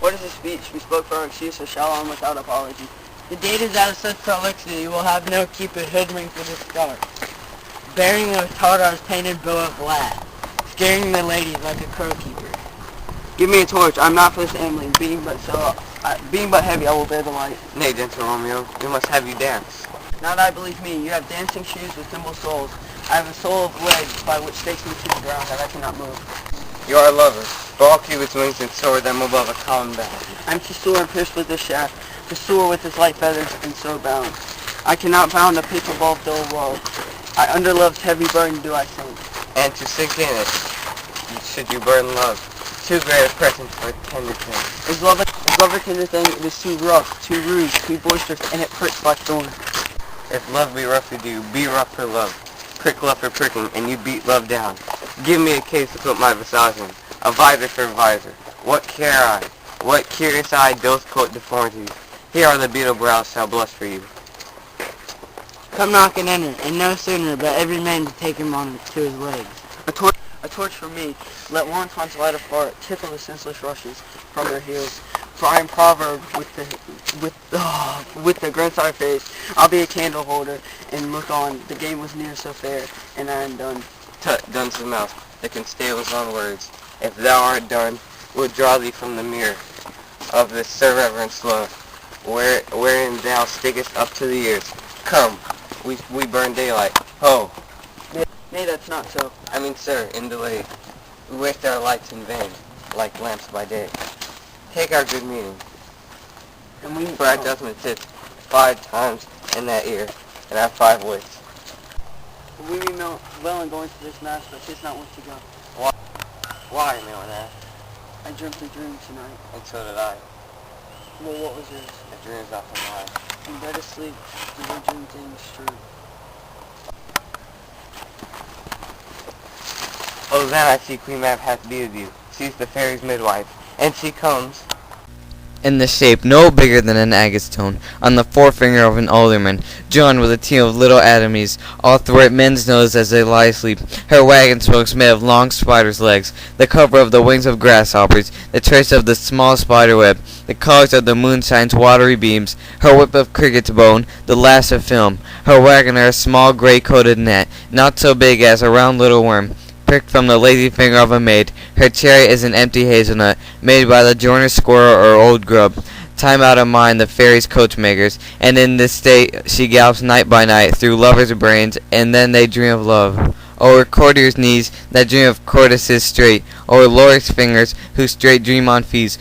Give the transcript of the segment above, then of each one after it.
What is a speech? We spoke for our excuse, so shall on without apology. The date is out of such prolixity, will have no Cupid hoodwink for the start. Bearing a Tartar's painted bow of black, scaring the ladies like a crow keeper. Give me a torch. I'm not for this ambling. Being but heavy, I will bear the light. Nay, gentle Romeo, we must have you dance. Not I believe me. You have dancing shoes with thimble soles. I have a soul of legs by which stakes me to the ground that I cannot move. You are a lover, for all Cupid's wings and soar them above a common bound. I'm to soar and pierce with this shaft, to soar with his light feathers and so bound. I cannot bound a paper ball dull woe. I under love's heavy burden do I sink. And to sink in it, should you burden love, too great a presence for tender things. Is love a tender thing? It is too rough, too rude, too boisterous, and it pricks like thorns. If love be rough with you, be rough for love. Prick love for pricking, and you beat love down. Give me a case to put my visage in, a visor for visor. What care I? What curious eye doth quote deformities? Here are the beetle brows shall blush for you. Come knock and enter, and no sooner, but every man to take him on to his legs. A torch for me. Let wontons light a fart, tickle the senseless rushes from their heels. For I am proverbed with the grandsire face. I'll be a candle holder and look on. The game was near so fair, and I am done. Tut, dunce of mouth, that can stay with on words. If thou art done, we'll draw thee from the mirror of this sir reverence love, wherein thou stickest up to the ears. Come, we burn daylight. Ho! Nay, that's not so. I mean, sir, in delay, we waste our lights in vain, like lamps by day. Take our good meaning, for our judgment sits 5 times in that ear, and our 5 wits. We be well in going to this mass, but 'tis not worth to go. Why, may one ask? I dreamt a dream tonight. And so did I. Well, what was yours? A dream is often lie. In bed asleep, the virgin things true. Oh, then I see Queen Mab hath need of you. She's the fairy's midwife, and she comes in the shape no bigger than an agate stone, on the forefinger of an alderman, joined with a team of little atomies, all thwart men's noses as they lie asleep. Her wagon spokes made of long spider's legs, the cover of the wings of grasshoppers, the trace of the small spider web, the colors of the moonshine's watery beams, her whip of cricket's bone, the last of film, her wagoner a small gray-coated gnat, not so big as a round little worm, pricked from the lazy finger of a maid. Her chariot is an empty hazelnut, made by the joiner's squirrel or old grub. Time out of mind the fairies' coachmakers, and in this state she gallops night by night through lovers' brains, and then they dream of love. O'er courtiers' knees that dream of courtesans straight, o'er lawyers' fingers who straight dream on fees,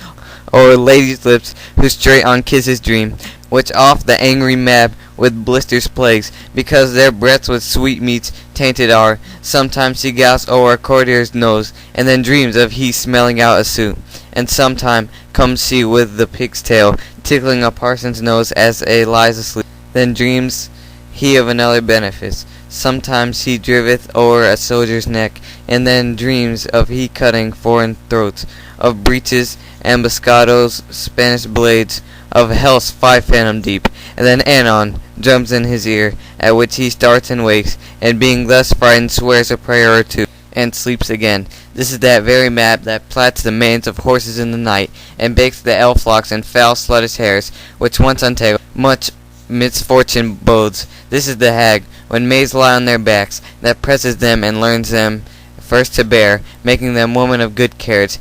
o'er ladies' lips who straight on kisses dream, which oft the angry Mab with blisters plagues, because their breaths with sweetmeats tainted are. Sometimes she gallops o'er a courtier's nose, and then dreams of he smelling out a suit. And sometime comes she with the pig's tail, tickling a parson's nose as a lies asleep. Then dreams he of another benefice. Sometimes he driveth o'er a soldier's neck, and then dreams of he cutting foreign throats, of breeches, ambuscados, Spanish blades, of hell's 5 fathom deep, and then anon drums in his ear, at which he starts and wakes, and being thus frightened swears a prayer or two, and sleeps again. This is that very Mab that plats the manes of horses in the night, and bakes the elf flocks and foul sluttish hares, which once untangled much misfortune bodes. This is the hag, when maids lie on their backs, that presses them and learns them first to bear, making them women of good carriage.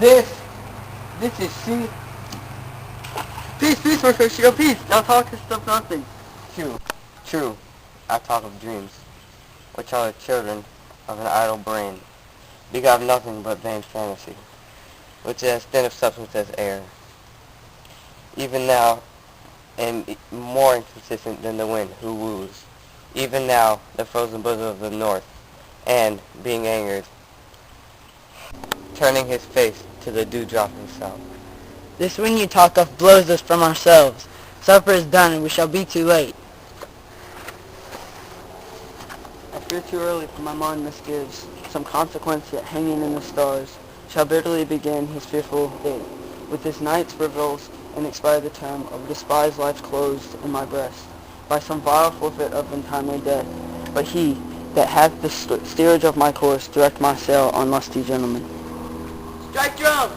This is she. Peace, Mercutio, peace. Thou talkest of nothing. True, I talk of dreams, which are the children of an idle brain, begot of nothing but vain fantasy, which is as thin of substance as air. Even now, and more inconsistent than the wind who woos, even now the frozen bosom of the north, and, being angered, turning his face to the dewdrop himself. This wind you talk of blows us from ourselves. Supper is done, and we shall be too late. I fear too early for my mind misgives. Some consequence yet hanging in the stars shall bitterly begin his fearful day. With this night's revels and expire the term of despised life closed in my breast by some vile forfeit of untimely death. But he that hath the steerage of my course direct my sail on lusty gentlemen. Strike drums!